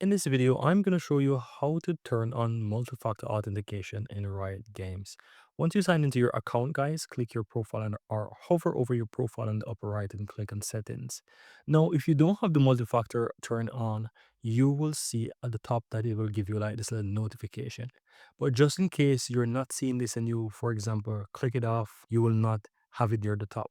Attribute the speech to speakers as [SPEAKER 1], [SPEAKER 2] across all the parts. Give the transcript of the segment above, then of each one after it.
[SPEAKER 1] In this video, I'm going to show you how to turn on multi-factor authentication in Riot Games. Once you sign into your account, guys, click your profile or hover over your profile in the upper right and click on settings. Now, if you don't have the multi-factor turned on, you will see at the top that it will give you like this little notification. But just in case you're not seeing this and you, for example, click it off, you will not have it near the top.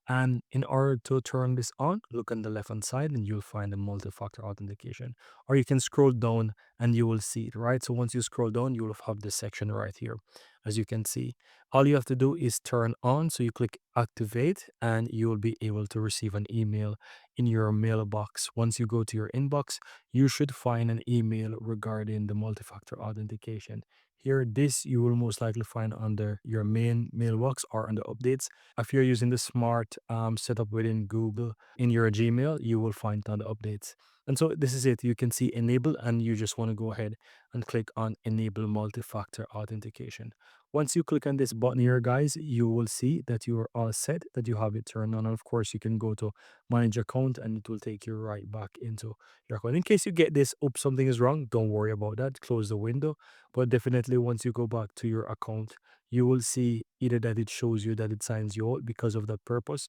[SPEAKER 1] And in order to turn this on, look on the left hand side and you'll find the multi-factor authentication, or you can scroll down and you will see it, right? So once you scroll down, you will have this section right here. As you can see, all you have to do is turn on. So you click activate and you will be able to receive an email in your mailbox. Once you go to your inbox, you should find an email regarding the multi-factor authentication. Here, this you will most likely find under your main mailbox or under updates. If you're using the smart setup within Google in your Gmail, you will find it under updates. And so this is it. You can see enable and you just want to go ahead and click on enable multi-factor authentication. Once you click on this button here, guys, you will see that you are all set, that you have it turned on. And of course, you can go to manage account and it will take you right back into your account. In case you get this, oops, something is wrong, don't worry about that. Close the window. But definitely once you go back to your account, you will see either that it shows you that it signs you out because of that purpose.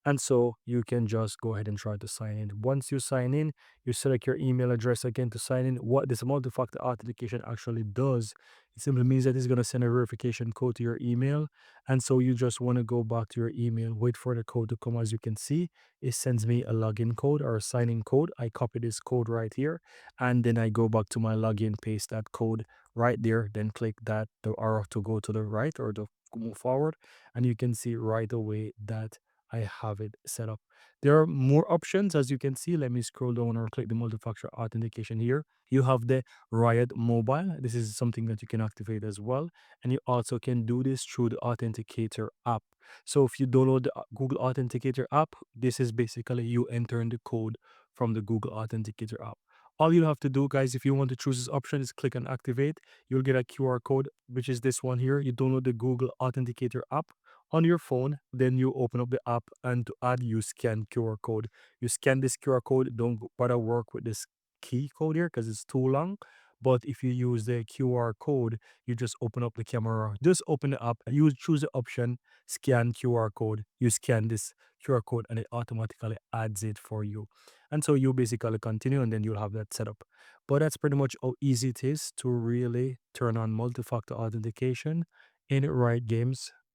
[SPEAKER 1] And so you can just go ahead and try to sign in. Once you sign in, you select your email address again to sign in. What this multi-factor authentication actually does, it simply means that it's going to send a verification code to your email. And so you just want to go back to your email, wait for the code to come. As you can see, it sends me a login code or a sign-in code. I copy this code right here, and then I go back to my login, paste that code right there, then click that the arrow to go to the right or to move forward. And you can see right away that I have it set up. There are more options, as you can see. Let me scroll down or click the multi-factor authentication here. You have the Riot Mobile. This is something that you can activate as well. And you also can do this through the Authenticator app. So if you download the Google Authenticator app, this is basically you entering the code from the Google Authenticator app. All you have to do, guys, if you want to choose this option, is click on activate. You'll get a QR code, which is this one here. You download the Google Authenticator app on your phone, then you open up the app, and to add, you scan QR code. You scan this QR code. Don't bother work with this key code here because it's too long. But if you use the QR code, you just open up the camera, just open the app, you choose the option scan QR code. You scan this QR code and it automatically adds it for you. And so you basically continue and then you'll have that set up. But that's pretty much how easy it is to really turn on multi-factor authentication in Riot Games.